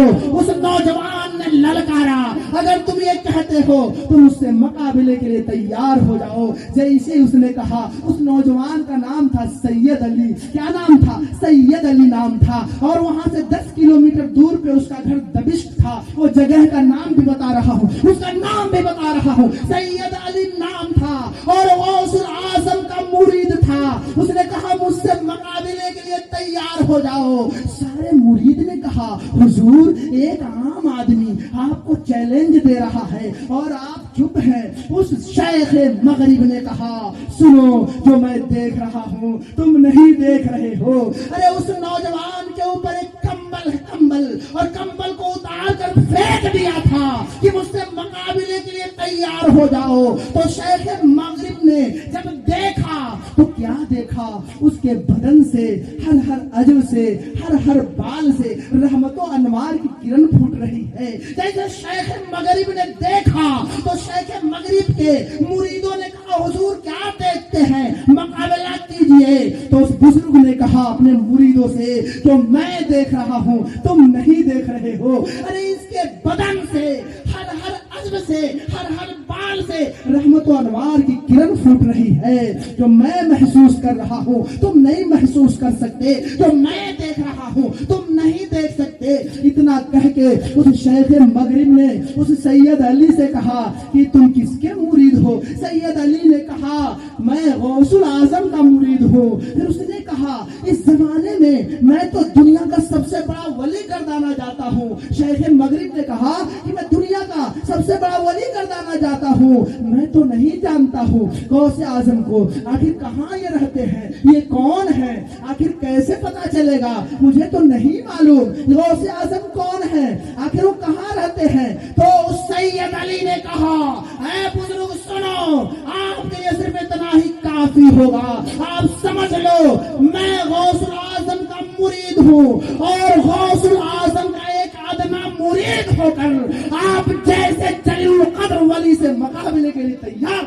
اس نوجوان نے للکارا، اگر تم یہ کہتے ہو تم اس سے مقابلے کے لیے تیار ہو جاؤ۔ جیسے اس نے کہا، اس نوجوان کا نام تھا سید علی۔ کیا نام تھا؟ سید علی نام تھا، اور وہاں سے 10 کلومیٹر دور پہ اس کا گھر دمشق تھا۔ وہ جگہ کا نام بھی بتا رہا ہوں، اس کا نام بھی بتا رہا ہوں، سید علی نام تھا، اور غوث الاعظم کا مرید تھا۔ اس نے کہا مجھ سے مقابلے کے لیے تیار ہو جاؤ۔ سارے مرید نے کہا حضور ایک عام آدمی آپ کو چیلنج دے رہا ہے اور آپ چپ ہیں۔ اس شیخ مغرب نے کہا سنو، جو میں دیکھ رہا ہوں تم نہیں دیکھ رہے ہو۔ ارے اس نوجوان کے اوپر ایک کمبل اور کمبل کو اتار کر پھینک دیا تھا کہ مجھ سے مقابلے کے لیے تیار ہو جاؤ۔ تو شیخ مغرب نے جب دیکھا تو کیا دیکھا؟ اس کے بدن سے ہر عضو سے ہر بال سے رحمت و انوار کی کرن پھوٹ رہی ہے۔ جیسے شیخ مغرب نے دیکھا تو شیخ مغرب کے مریدوں نے کہا حضور کیا دیکھتے ہیں، مقابلہ کیجئے۔ تو اس بزرگ نے کہا اپنے مریدوں سے جو میں دیکھ رہا ہوں تم نہیں دیکھ رہے ہو۔ ارے اس کے بدن سے ہر عضو سے ہر بال سے رحمت و انوار کی کرن پھوٹ رہی ہے۔ جو میں محسوس کر رہا ہوں تم نہیں محسوس کر سکتے، جو میں دیکھ رہا ہوں تم نہیں دیکھ سکتے۔ اتنا کہہ کے اس شیخ مغرب نے اس سید علی سے کہا کہ تم کس کے مرید ہو؟ سید علی نے کہا میں غوث الاعظم کا مرید ہوں۔ پھر اس نے کہا اس زمانے میں تو دنیا کا سب سے بڑا ولی گردانا جاتا ہوں۔ شیخ مغرب نے کہا کہ میں دنیا کا سب سے بڑا ولی گردانا جاتا ہوں، میں تو نہیں جانتا ہوں غوث اعظم کو۔ آخر کہاں یہ رہتے ہیں، یہ کون ہے، آخر کیسے پتا چلے گا؟ مجھے تو نہیں معلوم غوث اعظم کون ہے، آخر وہ کہاں رہتے ہیں۔ تو سید علی نے کہا اے بزرگ سنو، آپ کے لیے صرف اتنا ہی کافی ہوگا۔ آپ سمجھ لو میں غوث الاعظم کا مرید ہوں، اور غوث الاعظم کا ایک ادنا مرید ہو کر آپ جیسے جلیل القدر ولی سے مقابلے کے لیے تیار۔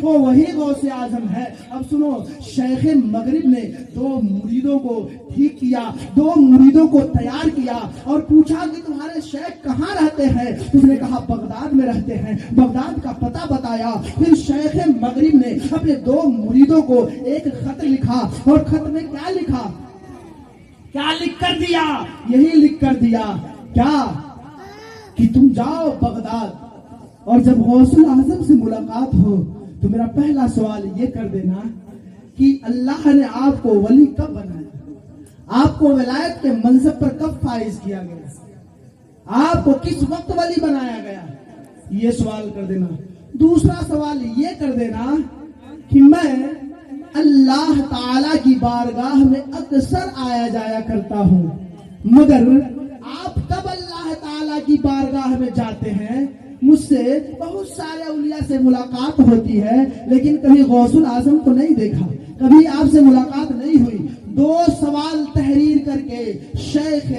وہ وہی غوث اعظم ہے۔ اب سنو، شیخ مغرب نے 2 مریدوں کو ٹھیک کیا، 2 مریدوں کو تیار کیا اور پوچھا کہ تمہارے شیخ کہاں رہتے ہیں؟ اس نے کہا بغداد میں رہتے ہیں۔ بغداد کا پتہ بتایا۔ پھر شیخ مغرب نے اپنے 2 مریدوں کو ایک خط لکھا، اور خط میں کیا لکھا؟ کیا لکھ کر دیا؟ یہی لکھ کر دیا کیا کہ تم جاؤ بغداد، اور جب غوث الاعظم سے ملاقات ہو تو میرا پہلا سوال یہ کر دینا کہ اللہ نے آپ کو ولی کب بنایا، آپ کو ولایت کے منصب پر کب فائز کیا گیا، آپ کو کس وقت ولی بنایا گیا، یہ سوال کر دینا۔ دوسرا سوال یہ کر دینا کہ میں اللہ تعالی کی بارگاہ میں اکثر آیا جایا کرتا ہوں، مگر آپ کب اللہ تعالی کی بارگاہ میں جاتے ہیں؟ مجھ سے بہت سارے اولیاء سے ملاقات ہوتی ہے، لیکن کبھی غوث الاعظم کو نہیں دیکھا، کبھی آپ سے ملاقات نہیں ہوئی۔ 2 سوال تحریر کر کے شیخ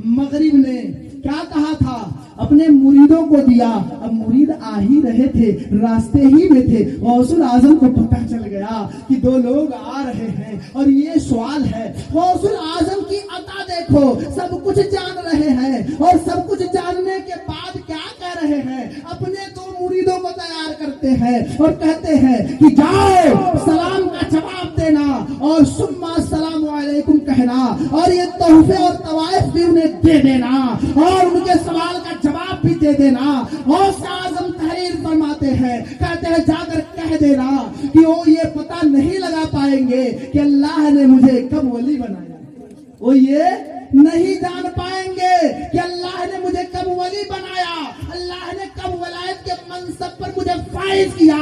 مغرب نے کیا کہا تھا؟ اپنے مریدوں کو دیا۔ اب مرید آ ہی رہے تھے، راستے ہی میں تھے، غوث الاعظم کو پتہ چل گیا کہ 2 لوگ آ رہے ہیں، اور یہ سوال ہے غوث الاعظم کی عطا دیکھو، سب کچھ جان رہے ہیں، اور سب کچھ جاننے کے بعد کیا کہہ رہے ہیں؟ اپنے 2 مریدوں کو تیار کرتے ہیں اور کہتے ہیں کہ جاؤ سلام کا جواب دینا اور ثم السلام علیکم کہنا، اور یہ تحفے اور طوائف بھی انہیں دے دینا، اور ان کے سوال کا جواب بھی دے دینا۔ غوث اعظم تحریر فرماتے ہیں، کہتے ہیں جا کر کہہ دینا کہ وہ یہ پتہ نہیں لگا پائیں گے کہ اللہ نے مجھے کب ولی بنایا، وہ یہ نہیں جان پائیں گے کہ اللہ نے مجھے کب ولی بنایا، اللہ نے کب ولایت کے منصب پر مجھے فائز کیا۔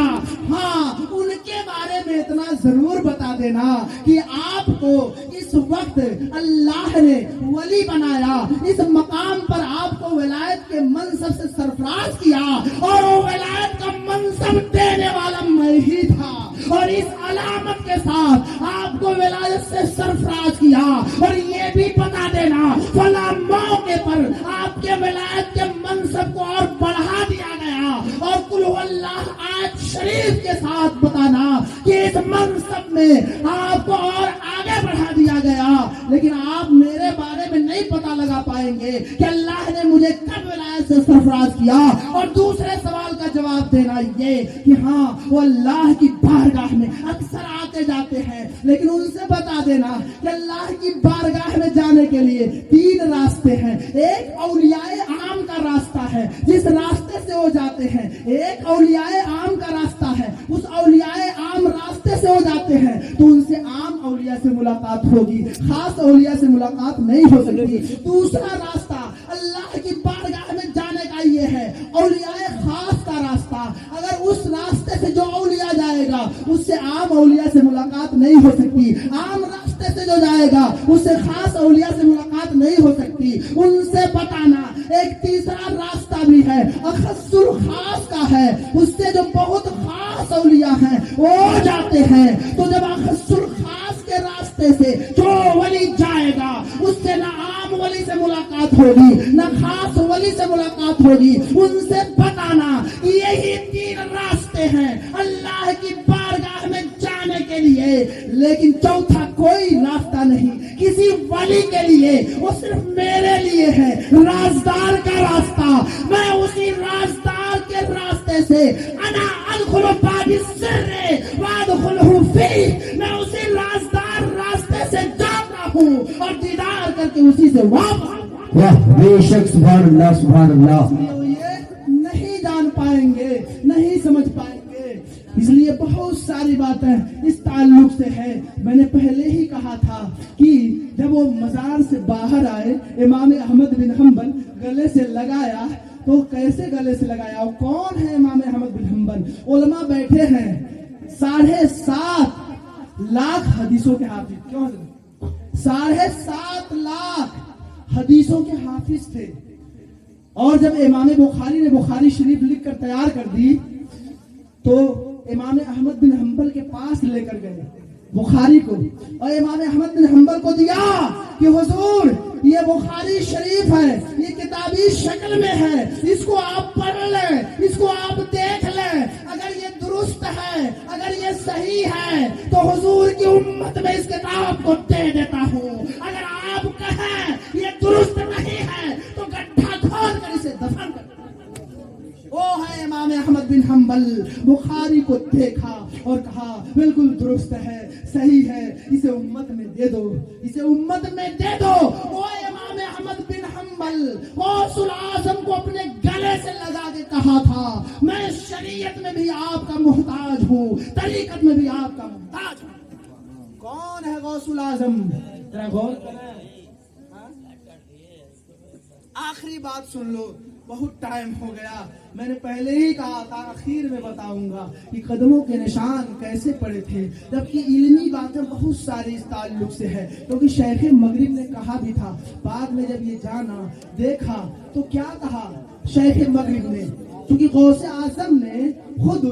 ہاں، ان کے بارے میں اتنا ضرور بتا دینا کہ آپ کو اس وقت اللہ نے ولی بنایا، اس مقام پر آپ کو ولایت کے منصب سے سرفراز کیا، اور وہ ولایت کا منصب دینے والا میں ہی تھا، اور اس علامت کے ساتھ آپ کو ولایت سے سرفراز کیا۔ اور یہ بھی بتا دینا فلاں موقع پر آپ کے ولایت کے منصب کو اور بڑھا دیا گیا، اور قل هو اللہ آیت شریف کے ساتھ بتانا کہ اس منصب میں آپ کو اور آگے بڑھا دیا گیا، لیکن آپ نے मेरे बारे में नहीं पता लगा पाएंगे कि अल्लाह ने मुझे कब विलायत से सरफराज किया। और दूसरे सवाल का जवाब देना ये कि हाँ वो अल्लाह की बारगाह में अक्सर आते जाते हैं, लेकिन उनसे बता देना कि अल्लाह की बारगाह में जाने के लिए 3 रास्ते हैं। एक औलियाए आम का रास्ता है जिस रास्ते से वो जाते हैं, एक औलियाए आम का रास्ता है, उस औलियाए आम रास्ते से वो जाते हैं तो उनसे आम औलिया से मुलाकात होगी, खास औलिया से मुलाकात नहीं हो सकती। दूसरा रास्ता अल्लाह की बारगाह में जाने का ये है, औलियाए खास का रास्ता। अगर उस रास्ते से जो औलिया जाएगा उससे आम औलिया से मुलाकात नहीं हो सकती, आम रास्ते से जो जाएगा उससे खास औलिया से मुलाकात नहीं हो सकती। उनसे बताना एक तीसरा रास्ता भी है, अखस्सुल खास का है, उससे जो बहुत खास औलिया हैं वो जाते हैं। तो जब अखस्सुल खास के रास्ते से जो वली जाएगा उससे ना आम वली से मुलाकात होगी ना खास वली से मुलाकात होगी। उनसे बताना कि यही 3 रास्ते हैं अल्लाह की बारगाह में जाने के लिए, लेकिन चौथा कोई रास्ता नहीं किसी वली के लिए, वो सिर्फ मेरे लिए है, राजदार का रास्ता। मैं उसी राजदार के रास्ते से अना अदखुलु बाबि सिर्रे वअदखुलहु फीह, मैं उसी राजदार रास्ते से जाता हूँ और दीदार करके उसी से वापस। वाह बेशक, सुभान अल्लाह सुभान अल्लाह। ये नहीं जान पाएंगे, नहीं समझ पाएंगे, इसलिए बहुत सारी बातें इस ताल्लुक से है। मैंने पहले ही कहा था कि जब वो मजार से बाहर आए, इमाम अहमद बिन हम्बल गले से लगाया तो कैसे गले से लगाया, वो कौन है इमाम अहमद बिन हम्बल? उलमा बैठे हैं, 7.5 लाख हदीसों के हाफिज, क्यों 7.5 लाख हदीसों के हाफिज थे। और जब इमाम बुखारी ने बुखारी शरीफ लिख कर तैयार कर दी तो इमाम अहमद बिन हम्बल के पास लेकर गए बुखारी को, और इमाम अहमद बिन हम्बल को दिया कि हुजूर ये बुखारी शरीफ है, ये किताबी शक्ल में है, इसको आप पढ़ लें, इसको आप देख लें, अगर ये दुरुस्त है, अगर ये सही है तो हुजूर की उम्मत में इस किताब को दे देता हूँ। अगर आप कहें ये दुरुस्त नहीं है तो गड्ढा खोद कर इसे दफन कर। वो है इमाम अहमद बिन हम्बल, बुखारी को देखा और कहा बिल्कुल दुरुस्त है, सही है, इसे उम्मत में दे दो, इसे उम्मत में दे दो। वो इमाम अहमद बिन हम्बल गौसुल आजम को अपने गले से लगा के कहा था, मैं शरीयत में भी आपका मुहताज हूँ, तरीकत में भी आपका मुहताज हूँ। कौन है गौसुल आजम? जरा गौर करें। आखिरी बात सुन लो, बहुत टाइम हो गया, मैंने पहले ही कहा था आखिर में बताऊंगा कि कदमों के निशान कैसे पड़े थे, जबकि इल्मी बातें बहुत सारी इस ताल्लुक से है, क्योंकि शेख मगरिब ने कहा भी था। बाद में जब ये जाना देखा तो क्या कहा शेख मगरिब ने, क्योंकि गौसे आजम ने खुद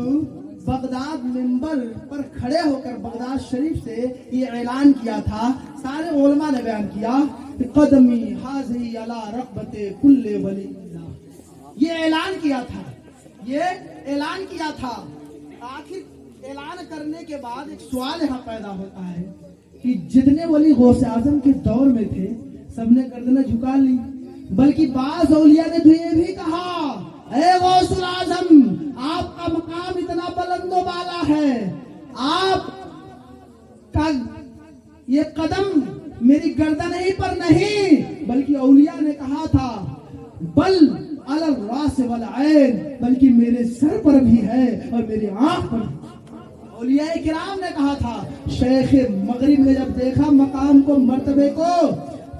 बगदाद मिंबर पर खड़े होकर बगदाद शरीफ से ये ऐलान किया था, सारे उलमा ने बयान किया कि कदमी हाज़ी अला रग़बते कुल्ले वली, ये ऐलान किया था, ये ऐलान किया था। आखिर ऐलान करने के बाद एक सवाल यहाँ पैदा होता है कि जितने वली गौसे आजम के दौर में थे सबने गर्दनें झुका ली, बल्कि बाज़ औलिया ने तो ये भी कहा, ऐ गौसुल आजम आपका मकाम इतना बुलंदो बाला है, आप का ये कदम मेरी गर्दन ही पर नहीं, बल्कि औलिया ने कहा था बल अलल रास वल ऐन, बल्कि मेरे सर पर भी है और मेरी आंख पर भी। औलिया किराम ने कहा था। शेख मगरिब ने जब देखा मकाम को, मर्तबे को,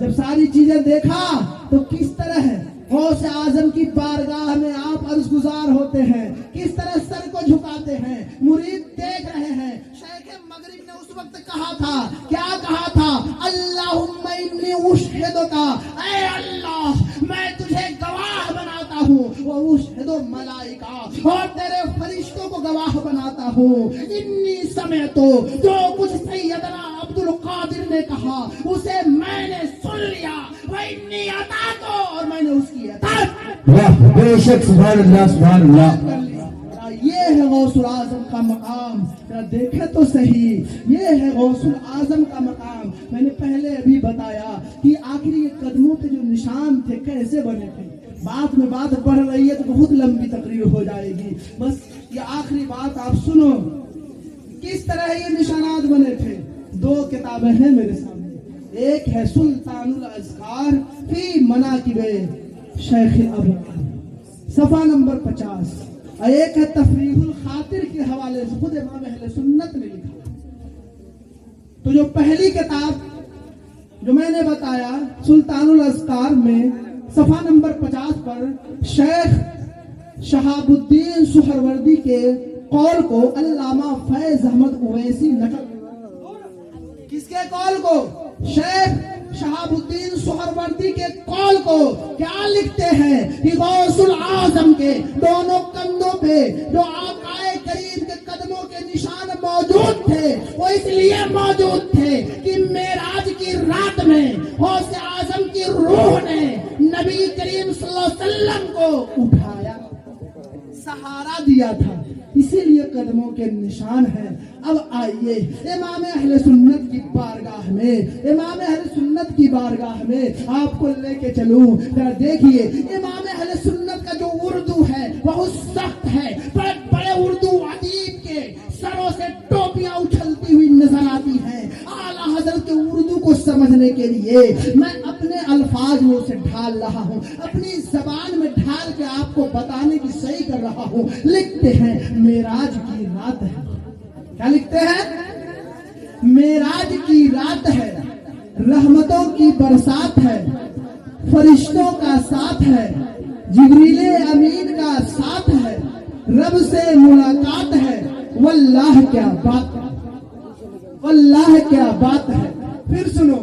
जब सारी चीजें देखा तो किस तरह गौसे आजम की बारगाह में आप अर्ज़गुज़ार होते हैं, किस तरह सर को झुकाते हैं, मुरीद देख रहे हैं। शेख मगरिब ने उस वक्त कहा था, क्या कहा था? अल्लाहुम्मा इन्नी उशहिदुका, ऐ अल्लाह मैं तुझे गवाह बनाता हूँ, वो उशहिदु मलाइका, और तेरे फरिश्तों को गवाह बनाता हूँ। इन्नी समय तो जो कुछ सैयदना अब्दुल कादिर ने कहा उसे मैंने सुन लिया, वह इन्नी अता को, और मैंने उसकी अताअत। वाह बेशक, सुभान अल्लाह सुभान अल्लाह। ये है गौसुल आजम का मकाम, जरा देखे तो सही, ये है गौसुल आजम का मकाम। मैंने पहले अभी बताया कि आखिरी के कदमों पे जो निशान थे कैसे बने थे। बात में बात बढ़ रही है तो बहुत लंबी तकरीर हो जाएगी, बस ये आखिरी बात आप सुनो। किस तरह ये निशानात बने थे? 2 किताबें हैं मेरे सामने, एक है सुल्तानुल अज़कार फी मनाकिबे शेख अबू सफा नंबर 50, और एक है तफरीहुल खातिर के हवाले से खुद इमाम अहले सुन्नत ने लिखा। तो जो पहली किताब जो मैंने बताया सुल्तानुल अज़कार में सफा नंबर 50 पर शेख शहाबुद्दीन सुहरवर्दी के कौल को अल्लामा फैज अहमद उवैसी नकल। किसके कौल को? शेख शहाबुद्दीन सुहरवर्दी के कौल को। क्या लिखते हैं कि गौसुल आजम के दोनों कंधों पे जो आकाए करीम के कदमों के निशान मौजूद थे, वो इसलिए मौजूद थे कि मेराज की रात में गौसे आजम की रूह ने नबी करीम सल्लल्लाहु अलैहि वसल्लम को उठाया, सहारा दिया था, इसीलिए कदमों के निशान हैं। अब आइए इमाम अहले सुन्नत की बारगाह में, इमाम अहले सुन्नत की बारगाह में आपको लेके चलूं। जरा देखिए इमाम अहले सुन्नत का जो उर्दू है बहुत सख्त है। बड़े बड़े उर्दू अदीब के सरों से टोपियां उछलती हुई नजर आती हैं। आला हजरत के उर्दू को समझने के लिए मैं अपने अल्फाज में उसे ढाल रहा हूँ, अपनी जबान में ढाल के आपको बताने की सही कर रहा हूँ। लिखते हैं मेराज की रात है। क्या लिखते हैं? मेराज की रात है, रहमतों की बरसात है, फरिश्तों का साथ है, जिब्रीले अमीन का साथ है, रब से मुलाकात है, वल्लाह क्या बात है, वल्लाह क्या बात है। फिर सुनो,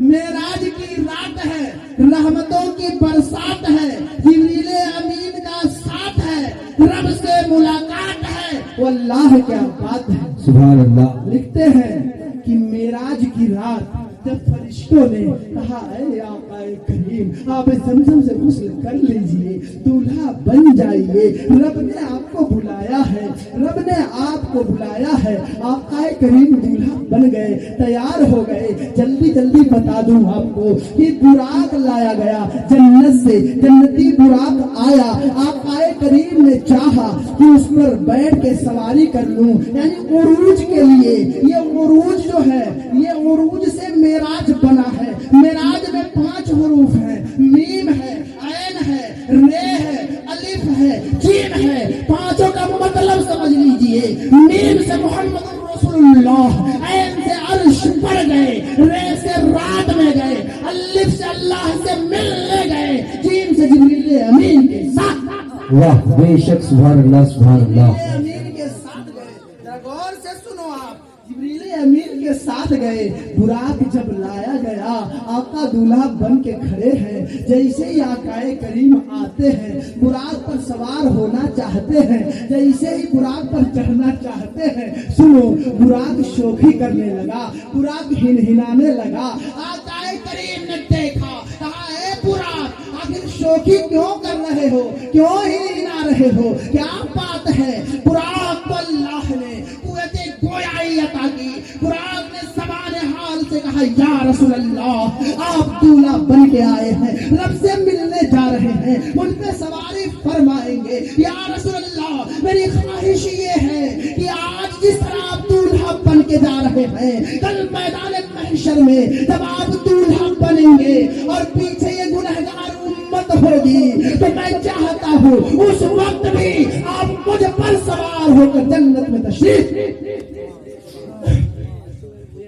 मेराज की रात है, रहमतों की बरसात है, जिब्रीले अमीन का साथ है, रब से मुलाकात है, वल्लाह क्या बात है। सुभान अल्लाह। लिखते हैं कि मेराज की रात जब फरिश्तों ने कहा ऐ आकाए करीम आप ज़मज़म से गुस्ल कर लीजिए, दूल्हा बन जाइए, रब ने आपको बुलाया है, रब ने आपको बुलाया है। आकाए करीम दूल्हा बन गए, तैयार हो गए। जल्दी जल्दी बता दूं आपको कि बुराक लाया गया जन्नत से, जन्नती बुराक आया। आकाए करीम ने चाहा कि उस पर बैठ के सवारी कर लूं, यानी उरूज के लिए। ये उरूज जो है, ये उरूज से मेराज बना है। मेराज में 5 हुरूफ हैं, मीम है, ऐन है, रे है, अलिफ है, जीम है। 5 का मतलब समझ लीजिए। मीम से मोहम्मद रसूलुल्लाह, ऐन से अर्श पर गए, रे से रात में गए, अलिफ से अल्लाह से मिलने गए, जीम से जिब्रील अमीन के साथ। वाह बेशक सुभान अल्लाह सुभान अल्लाह। अमीन के साथ गए। जरा गौर से सुनो आप, जिब्रील अमीन के साथ गए। बुराक जब लाया गया, आका दूल्हा बन के खड़े हैं। जैसे ही आकाए करीम आते हैं, बुराक पर सवार होना चाहते हैं, जैसे ही बुराक पर चढ़ना चाहते हैं, सुनो बुराक शोखी करने लगा, बुराक हिनहिनाने लगा। आकाए करीम ने देखा, कहा ए बुराक आखिर शोखी क्यों कर रहे हो, क्यों हिनहिना रहे हो, क्या बात है? बुराक को अल्लाह ने कुव्वते गोयाई अता की। बुराक ने ज़बाने हाल से कहा या रसूल अल्लाह आप दूल्हा बन के आए हैं, रब से मिलने जा रहे हैं, उन पे सवारी फरमाएंगे। या रसूल अल्लाह मेरी ख्वाहिश ये है कि आज जिस तरह आप दूल्हा बन के जा रहे हैं, कल मैदान महशर में जब आप दूल्हा बनेंगे और पीछे ये गुनहगार उम्मत होगी, तो मैं चाहता हूँ उस वक्त भी आप मुझ पर सवार होकर जन्नत में तशरीफ।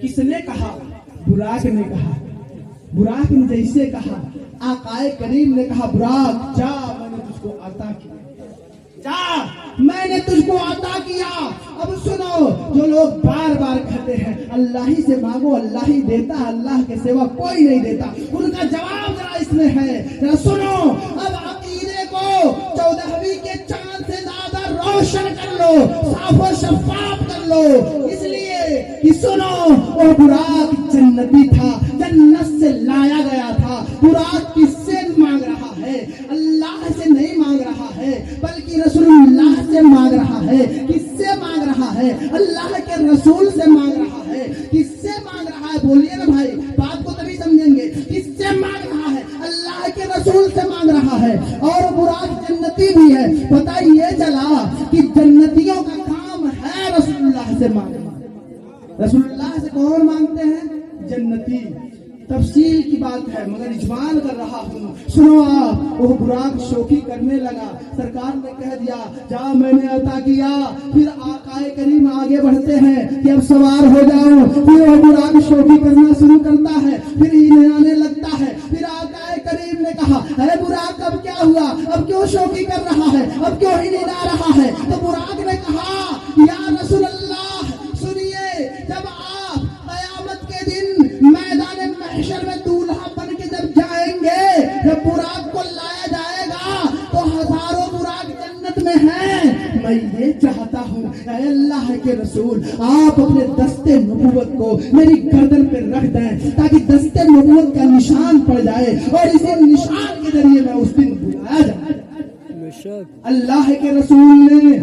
किसने कहा? बुराक ने कहा। बुराक ने जैसे कहा, आकाए करीम ने कहा बुराक जा मैंने तुझको अता किया, जा मैंने तुझको अता किया। अब सुनो, जो लोग बार बार कहते हैं अल्लाह ही से मांगो, अल्लाह ही देता, अल्लाह के सिवा कोई नहीं देता, उनका जवाब जरा इसमें है। जरा सुनो, अब अकीदे को 14वीं के चांद से ज्यादा रोशन कर लो, साफ और शफाफ कर लो। इसलिए कि सुनो, वो बुराक जन्नती था, जन्नत से लाया गया था। बुराक किससे मांग रहा है? अल्लाह से नहीं मांग रहा है, बल्कि रसूलुल्लाह से मांग रहा है। किससे मांग रहा है? अल्लाह के रसूल से मांग रहा है। किससे मांग रहा है? बोलिए ना भाई। रसूल से मांग रहा है और बुराक जन्नती भी है। पता ये चला कि जन्नतियों का काम है रसूलुल्लाह से मांगना। रसूलुल्लाह से कौन मांगते हैं? जन्नती। तफसील की बात है मगर इजमाल कर रहा हूँ, सुनो आप। वो बुराक शौकी करने लगा, सरकार ने कह दिया जा मैंने अता किया। फिर आकाए करीम आगे बढ़ते हैं कि अब सवार हो जाओ। फिर वो बुराक शौकी करना शुरू करता है, फिर हिलाने लगता है। फिर आकाए करीम ने कहा अरे बुराक अब क्या हुआ, अब क्यों शौकी कर रहा है, अब क्यों हिला रहा है? तो बुराक ने कहा या रसूल अल्लाह सुनिए, जब आप कयामत के दिन मैदान महशर में दूल्हा बन के जब जाएंगे, जब बुराक को लाया जाएगा तो हजारों बुराक जन्नत में हैं। मैं ये चाहता हूँ ऐ अल्लाह के रसूल आप अपने दस्ते नबूवत को मेरी गर्दन पे रख दें ताकि दस्ते नबूवत का निशान पड़ जाए और इसी निशान के जरिए मैं उस दिन बुलाया जाए। अल्लाह के रसूल ने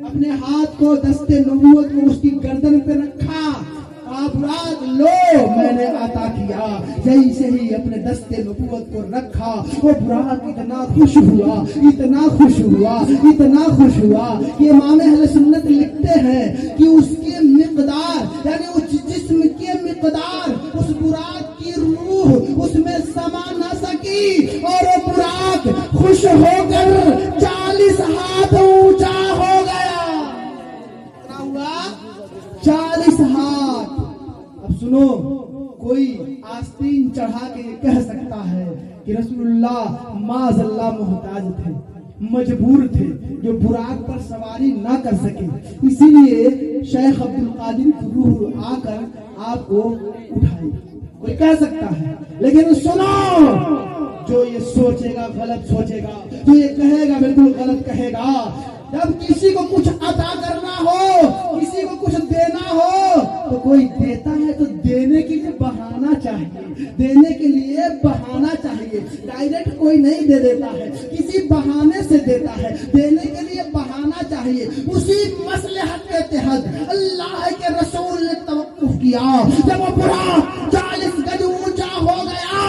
अपने हाथ को दस्ते नबूवत को उसकी गर्दन पे रखा। आप रात लो मैंने अता किया। जैसे ही अपने दस्ते नबूवत को रखा वो बुराक इतना खुश हुआ, इतना खुश हुआ, इतना खुश हुआ कि इमाम अहले सुन्नत लिखते हैं कि उसके मिकदार यानी उस जिस्म के मिकदार उस बुराक की रूह उसमें समा न सकी और वो बुराक खुश होकर 40 हाथ ऊंचा हो गया। क्या हुआ? 40 हाथ। अब सुनो, कोई आस्तीन चढ़ा के कह सकता है कि रसूलुल्लाह माज़अल्लाह मोहताज थे, मजबूर थे, जो बुराक पर सवारी ना कर सके, इसीलिए शेख अब्दुल कादिर की रूह आकर आपको उठाई। कोई कह सकता है, लेकिन सुनो, जो ये सोचेगा गलत सोचेगा, जो ये कहेगा बिल्कुल गलत कहेगा। जब किसी को कुछ अता करना हो, किसी को कुछ देना हो, तो कोई देता है तो देने के लिए बहाना चाहिए, देने के लिए बहाना चाहिए। डायरेक्ट कोई नहीं दे देता है, किसी बहाने से देता है, देने के लिए बहाना चाहिए। उसी मसलहत के तहत अल्लाह के रसूल ने तवक्कुफ किया। जब वो बुराक 40 गज ऊंचा हो गया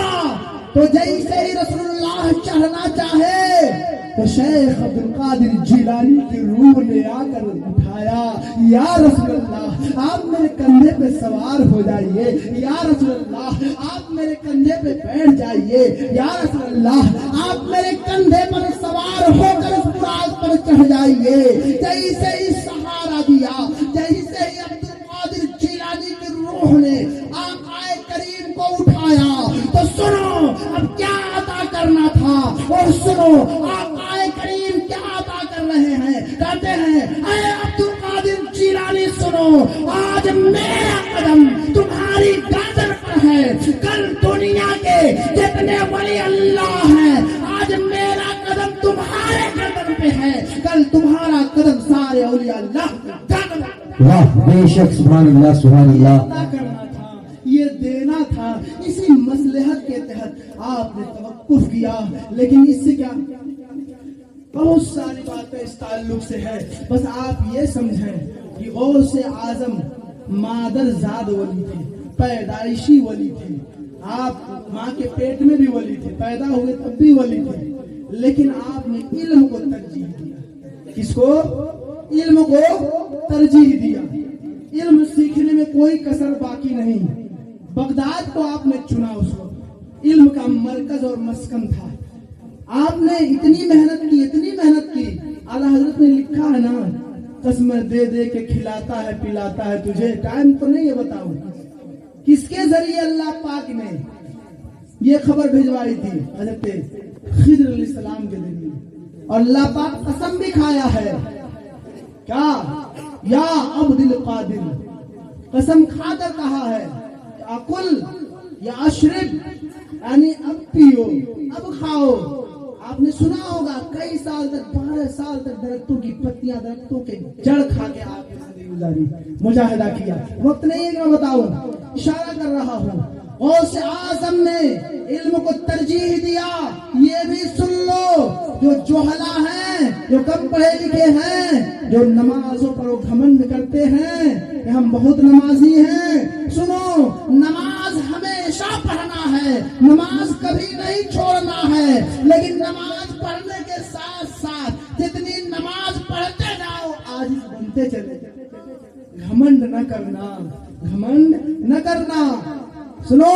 तो जैसे ही रसूलुल्लाह चढ़ना चाहे तो शेख अब्दुल कादिर जिलानी की रूह ने आकर उठाया, या रसूलुल्लाह आप मेरे कंधे पे सवार हो जाइए, या रसूलुल्लाह आप मेरे कंधे पे बैठ जाइए, या रसूलुल्लाह आप मेरे कंधे पर सवार होकर उस बुराक पर चढ़ जाइए। जैसे ही सहारा दिया, जैसे ही अब्दुल कादिर जिलानी की रूह ने आकाए करीम को उठाया तो सुनो अब क्या अता करना था। और सुनो आकाए करीम क्या अता कर रहे हैं, कहते हैं अरे अब्दुल कादिर जिलानी सुनो, आज मेरा कदम तुम्हारी गर्दन पर है। कल दुनिया के जितने वली अल्लाह हैं, आज मेरा कदम तुम्हारे गर्दन पे है, कल तुम्हारा कदम सारे औलिया अल्लाह गर्दन। वाह, बेशक, सुभान अल्लाह, सुभान अल्लाह। करना था, ये देना था, इसी मसलहत के तहत आपने तवक्कुफ किया। लेकिन इससे क्या, बहुत सारी बातें इस ताल्लुक से है, बस आप ये समझें कि गौसे आजम मादर जाद वली थे, पैदाइशी वली थे। आप माँ के पेट में भी वली थे, पैदा हुए तब भी वली थे, लेकिन आपने इल्म को तरजीह दिया। किसको? इल्म को तरजीह दिया। इल्म सीखने में कोई कसर बाकी नहीं। बगदाद को आपने चुना, उसको इल्म का मरकज और मस्कन था। आपने इतनी मेहनत की, इतनी मेहनत की। आला हजरत ने लिखा है ना, कसमें दे दे के खिलाता है पिलाता है तुझे। टाइम तो नहीं है, बताओ किसके जरिए अल्लाह पाक ने ये खबर भिजवाई थी? हजरत खिज्र अलैहिस्सलाम के जरिए। और अल्लाह पाक कसम भी खाया है, क्या? या अब्दुल कादिर, कसम खाकर कहा है अकुल या अशरब, यानी अब पियो, अब खाओ। आपने सुना होगा कई साल तक, 12 साल तक दरख्तों की पत्तियां, दरख्तों के जड़ खा के आपने जिंदगी गुजारी, मुजाहिदा किया। वक्त नहीं है कि मैं बताऊं, इशारा कर रहा हूँ। गौसे आजम ने इल्म को तरजीह दिया। ये भी सुन लो, जो जोहला है ہیں جو کم پڑھے لکھے ہیں، جو نمازوں پر گھمنڈ کرتے ہیں کہ ہم بہت نمازی ہیں. سنو، نماز ہمیشہ پڑھنا ہے، نماز کبھی نہیں چھوڑنا ہے، لیکن نماز پڑھنے کے ساتھ ساتھ جتنی نماز پڑھتے جاؤ عاجز بنتے چلے. گھمنڈ نہ کرنا، گھمنڈ نہ کرنا. سنو،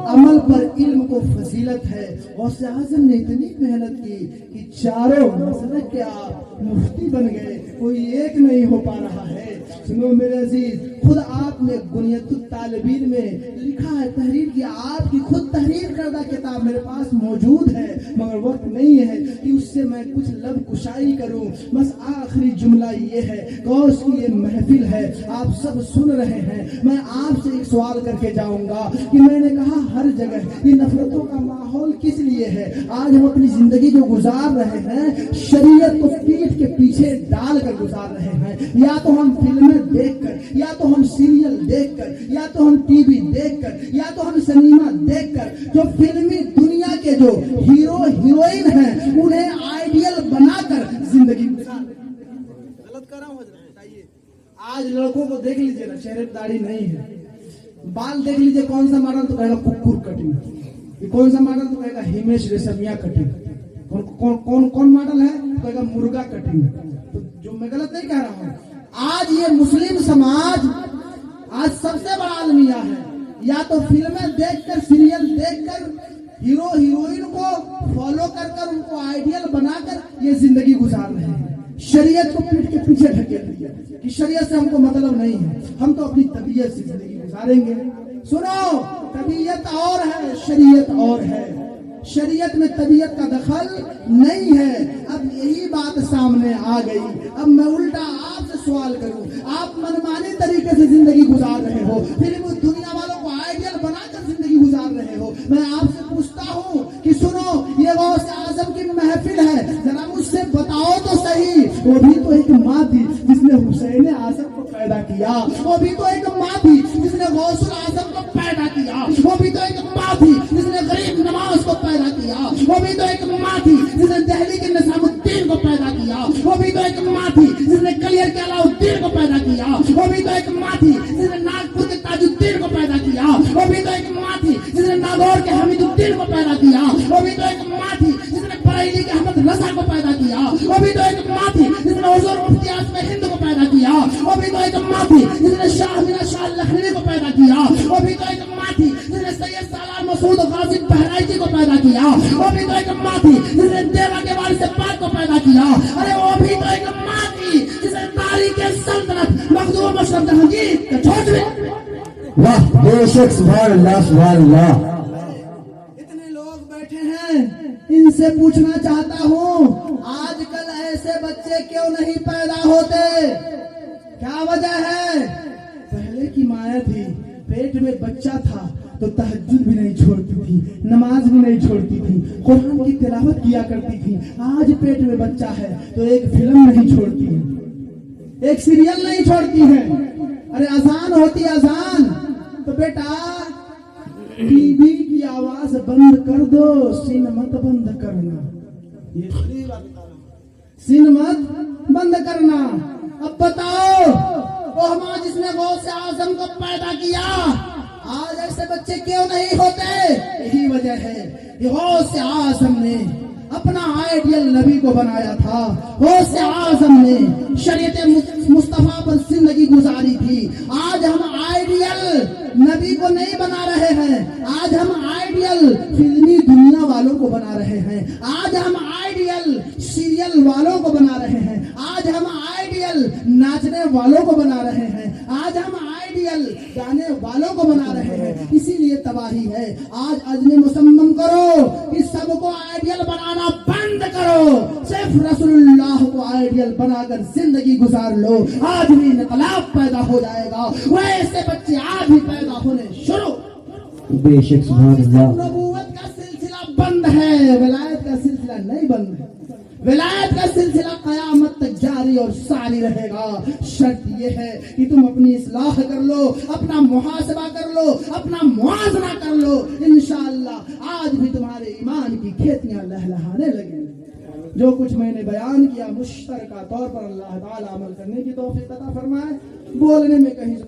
عمل پر علم کو فضیلت ہے. غوث اعظم نے اتنی محنت کی کہ چاروں مسلک کے آپ مفتی بن گئے، کوئی ایک نہیں ہو پا رہا ہے. سنو میرے عزیز، خود آپ نے بنیت الطالبین میں لکھا ہے، تحریر کیا، آپ کی خود تحریر کردہ کتاب میرے پاس موجود ہے، مگر وقت نہیں ہے کہ اس سے میں کچھ لب کشائی کروں. بس آخری جملہ یہ ہے، غوث کی یہ محفل ہے، آپ سب سن رہے ہیں. میں آپ سے ایک سوال کر کے جاؤں گا کہ میں نے کہا ہر جگہ یہ نفرتوں کا ماحول کس لیے ہے؟ آج ہم اپنی زندگی جو گزار رہے ہیں شریعت کو پیٹھ کے پیچھے ڈال کر گزار رہے ہیں. یا تو ہم فلمیں دیکھ کر، یا تو ہم سیریل دیکھ کر، یا تو ہم ٹی وی دیکھ کر، یا تو ہم سنیما دیکھ کر جو فلمی دنیا کے جو ہیرو ہیروئن ہیں انہیں آئیڈیل بنا کر زندگی گزار رہے ہیں. غلط کر رہا ہوں حضرت؟ بتائیے. آج لڑکوں کو دیکھ لیجیے نا، چہرے پہ داڑھی نہیں ہے، بال دیکھ لیجیے کون سا ماڈل تو کہے گا ککر کٹنگ، کون سا ماڈل تو کہے گا ہمیش ریشمیا کٹنگ، کون ماڈل ہے تو کہے گا مرغا کٹنگ. تو جو میں غلط نہیں کہہ رہا ہوں. آج یہ مسلم سماج آج سب سے بڑا المیہ ہے. یا تو فلمیں دیکھ کر، سیریل دیکھ کر، ہیرو ہیروئن کو فالو کر کر ان کو آئیڈیل بنا کر یہ زندگی گزار رہے ہیں. شریعت کو پیٹ کے پیچھے ڈھکیل دیا کہ شریعت سے ہم کو مطلب نہیں ہے، ہم تو اپنی طبیعت سے زندگی گزاریں گے. سنو، طبیعت اور ہے، شریعت اور ہے. شریعت میں طبیعت کا دخل نہیں ہے. اب یہی بات سامنے آ گئی. اب میں الٹا آپ سے سوال کروں، آپ منمانی طریقے سے زندگی گزار رہے ہو، فلم دنیا والوں کو آئیڈیل بنا کر زندگی گزار رہے ہو. میں آپ سے پوچھتا ہوں کہ سنو، یہ غوث اعظم کی محفل ہے، ذرا مجھ سے بتاؤ تو صحیح، وہ بھی تو ایک ماں تھی جس نے حسین اعظم کو پیدا کیا، وہ بھی تو ایک ماں تھی جس نے غوث اعظم کو پیدا کیا، وہ بھی تو ایک ماں تھی جس نے غریب نواز کو پیدا کیا، وہ بھی تو ایک ماں تھی جس نے دہلی کے نظام الدین کو پیدا کیا، وہ بھی تو ایک ماں تھی جس نے کلیئر کے علاؤ الدین کو پیدا کیا، وہ بھی تو ایک ماں تھی جس نے ناگپور کے تاج الدین کو پیدا کیا، وہ بھی تو ایک ماں تھی جس نے ناگور کے حمید الدین کو پیدا کیا، وہ بھی تو ایک ماں تھی جس نے بریلی کے احمد رضا کو پیدا کیا، وہ بھی تو ایک ماں تھی جس نے حضور مفتی اعظم ہند کو پیدا کیا، وہ بھی تو ایک ماں تھی جس نے شاہ میرا شاہ لکھنوی کو پیدا کیا، وہ بھی تو ایک ماں تھی جس نے سید سالار مسعود غازی بہرائچی کو پیدا کیا، وہ بھی تو ایک ماں تھی جس نے دیوا کے وارث پاک کو پیدا کیا. ارے وہ بھی تو ایک ماں تھی جس نے تاریخ سلطنت مخدوم اشرف جہانگیر کا چھوٹ میں. واہ، بے شک، سبحان اللہ، سبحان اللہ. اتنے لوگ بیٹھے ہیں، ان سے پوچھنا چاہتا ہوں، آج کل ایسے بچے کیوں نہیں پیدا ہوتے؟ کیا وجہ ہے؟ پہلے کی ماں تھی، پیٹ میں بچہ تھا تو تہجد بھی نہیں چھوڑتی تھی، نماز بھی نہیں چھوڑتی تھی، قرآن کی تلاوت کیا کرتی تھی. آج پیٹ میں بچہ ہے تو ایک فلم نہیں چھوڑتی ہے، ایک سیریل نہیں چھوڑتی ہے. ارے اذان ہوتی، اذان تو بیٹا ٹی وی کی آواز بند کر دو، سین مت بند کرنا. یہ سین مت بند کرنا. اب بتاؤ، وہ ماں جس نے غوث اعظم کو پیدا کیا، آج ایسے بچے کیوں نہیں ہوتے؟ یہی وجہ ہے کہ غوث اعظم نے اپنا آئیڈیل نبی کو بنایا تھا. غوث اعظم نے شریعت مصطفیٰ پر زندگی گزاری تھی. آج ہم آئیڈیل نبی کو نہیں بنا رہے ہیں، آج ہم آئیڈیل فلمی دنیا والوں کو بنا رہے ہیں، آج ہم آئیڈیل سیریل والوں کو بنا رہے ہیں، آج ہم آئیڈیل ناچنے والوں کو بنا رہے ہیں، آج ہم آئیڈیل گانے والوں کو بنا رہے ہیں. اسی لیے تباہی ہے. آج عزم مصمم کرو کہ سب کو آئیڈیل بنانا بند کرو، صرف رسول اللہ کو آئیڈیل بنا کر زندگی گزار لو. آج بھی انقلاب پیدا ہو جائے گا. ویسے بچے آج بھی پیدا ہونے شروع. بے شک، سبحان اللہ. نبوت کا سلسلہ بند ہے، ولایت کا سلسلہ نہیں بند ہے. ولایت کا سلسلہ قیامت تک جاری اور ساری رہے گا. شرط یہ ہے کہ تم اپنی اصلاح کر لو، اپنا محاسبہ کر لو، اپنا موازنہ کر لو. انشاءاللہ آج بھی تمہارے ایمان کی کھیتیاں لہلہانے لگیں. جو کچھ میں نے بیان کیا مشترکہ طور پر اللہ تعالیٰ عمل کرنے کی توفیق عطا فرمائے. بولنے میں کہیں سے